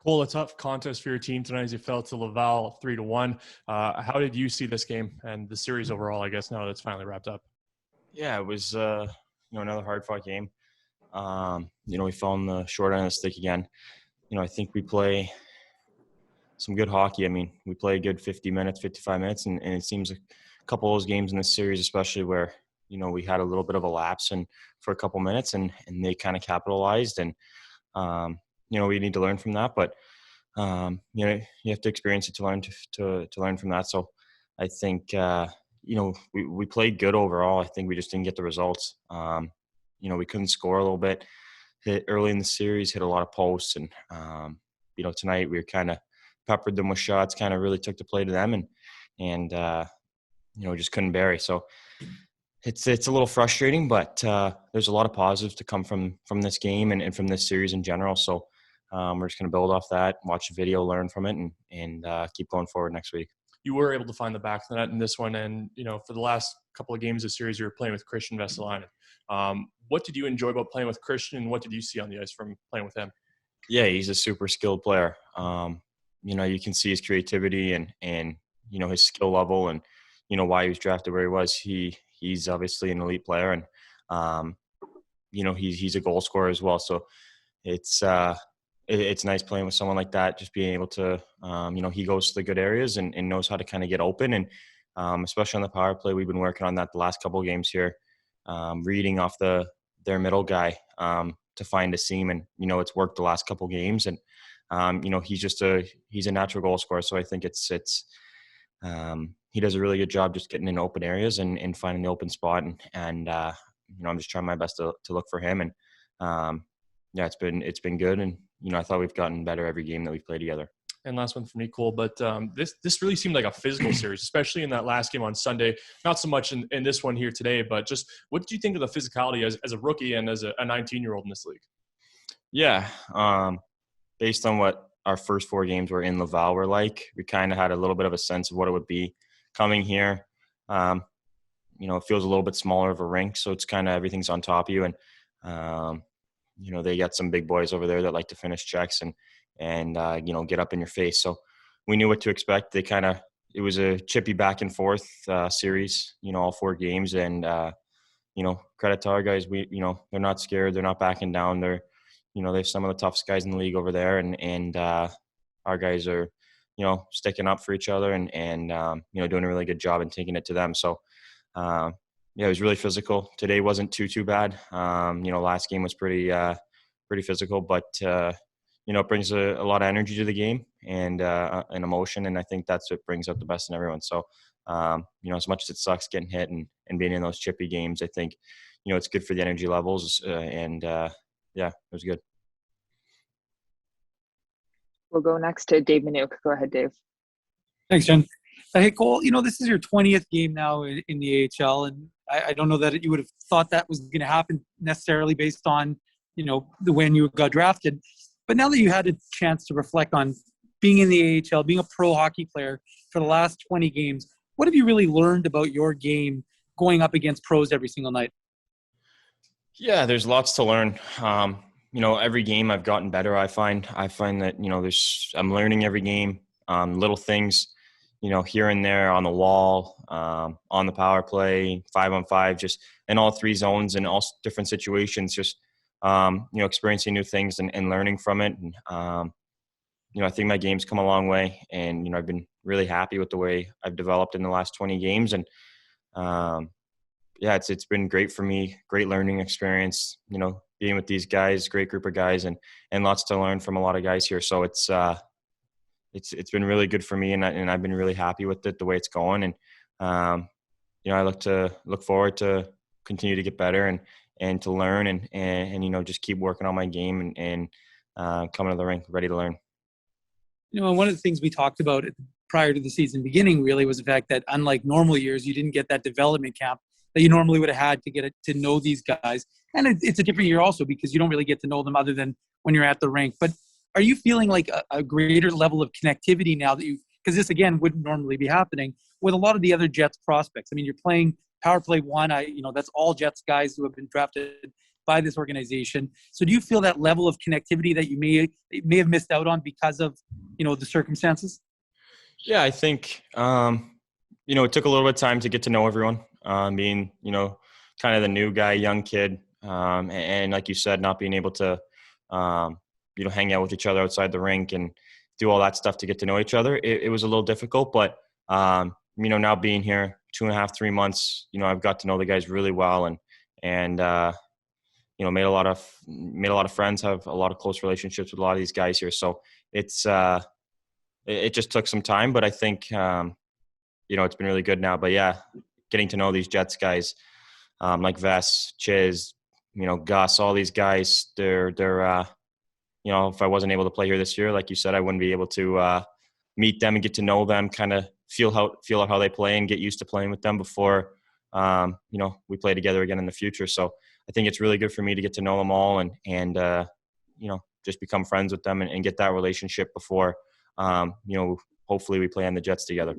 Cole, a tough contest for your team tonight as you fell to Laval 3-1. How did you see this game and the series overall, I guess, now that it's finally wrapped up? Yeah, it was another hard fought game. We fell on the short end of the stick again. I think we play some good hockey. I mean, we play a good 50 minutes, 55 minutes, and it seems a couple of those games in this series, especially where we had a little bit of a lapse and for a couple minutes, and they kind of capitalized, and we need to learn from that. But you have to experience it to learn from that. So I think we played good overall. I think we just didn't get the results. We couldn't score a little bit. Hit early in the series, hit a lot of posts, and tonight we were kind of peppered them with shots, kind of really took the play to them, and just couldn't bury. So it's a little frustrating, but there's a lot of positives to come from this game and from this series in general. So we're just going to build off that, watch the video, learn from it, and keep going forward next week. You were able to find the back of the net in this one, and for the last couple of games of the series, you were playing with Christian Vesalainen. What did you enjoy about playing with Christian, and what did you see on the ice from playing with him? Yeah, he's a super skilled player. You can see his creativity and his skill level, and why he was drafted where he was. He's obviously an elite player, and he's a goal scorer as well. So it's nice playing with someone like that, just being able to, he goes to the good areas and knows how to kind of get open. And especially on the power play, we've been working on that the last couple of games here, reading off their middle guy to find a seam. And, it's worked the last couple of games. And, he's a natural goal scorer. So I think he does a really good job just getting in open areas and finding the open spot. And I'm just trying my best to look for him. And it's been good. And, I thought we've gotten better every game that we've played together. And last one for me, Cole, but this really seemed like a physical series, especially in that last game on Sunday. Not so much in this one here today, but just what did you think of the physicality as a rookie and as a 19-year-old in this league? Yeah. Based on what our first 4 games were in Laval were like, we kind of had a little bit of a sense of what it would be coming here. It feels a little bit smaller of a rink, so it's kind of everything's on top of you. And, they got some big boys over there that like to finish checks and get up in your face. So we knew what to expect. It was a chippy back and forth series, all 4 games. And, credit to our guys. They're not scared. They're not backing down. They have some of the toughest guys in the league over there. And our guys are, sticking up for each other and doing a really good job and taking it to them. So, it was really physical. Today wasn't too bad. Last game was pretty physical, but it brings a lot of energy to the game and emotion, and I think that's what brings out the best in everyone. So, as much as it sucks getting hit and being in those chippy games, I think it's good for the energy levels, and it was good. We'll go next to Dave Minuk. Go ahead, Dave. Thanks, Jen. Hey, Cole, this is your 20th game now in the AHL, and I don't know that you would have thought that was going to happen necessarily based on, the when you got drafted. But now that you had a chance to reflect on being in the AHL, being a pro hockey player for the last 20 games, what have you really learned about your game going up against pros every single night? Yeah, there's lots to learn. Every game I've gotten better. I find that, I'm learning every game, little things, here and there on the wall, on the power play, 5-on-5, just in all 3 zones and all different situations, just, experiencing new things and learning from it. And, I think my game's come a long way, and, I've been really happy with the way I've developed in the last 20 games. And, it's been great for me, great learning experience, being with these guys, great group of guys, and lots to learn from a lot of guys here. So it's been really good for me, and I've been really happy with it, the way it's going. And, I look forward to continue to get better and to learn and just keep working on my game and coming to the rink ready to learn. One of the things we talked about prior to the season beginning really was the fact that unlike normal years, you didn't get that development camp that you normally would have had to get to know these guys. And it's a different year also because you don't really get to know them other than when you're at the rink. But are you feeling like a greater level of connectivity now that because this again wouldn't normally be happening with a lot of the other Jets prospects? I mean, you're playing power play 1. That's all Jets guys who have been drafted by this organization. So do you feel that level of connectivity that you may have missed out on because of, the circumstances? Yeah, I think, it took a little bit of time to get to know everyone, being, kind of the new guy, young kid. And like you said, not being able to, hang out with each other outside the rink and do all that stuff to get to know each other. It was a little difficult, but, now being here 2.5, 3 months, I've got to know the guys really well and made a lot of friends, have a lot of close relationships with a lot of these guys here. So it just took some time, but I think, it's been really good now. But yeah, getting to know these Jets guys, like Vess, Chiz, Gus, all these guys, they're if I wasn't able to play here this year, like you said, I wouldn't be able to meet them and get to know them, kind of feel out how they play and get used to playing with them before, we play together again in the future. So I think it's really good for me to get to know them all and just become friends with them and get that relationship before, hopefully we play on the Jets together.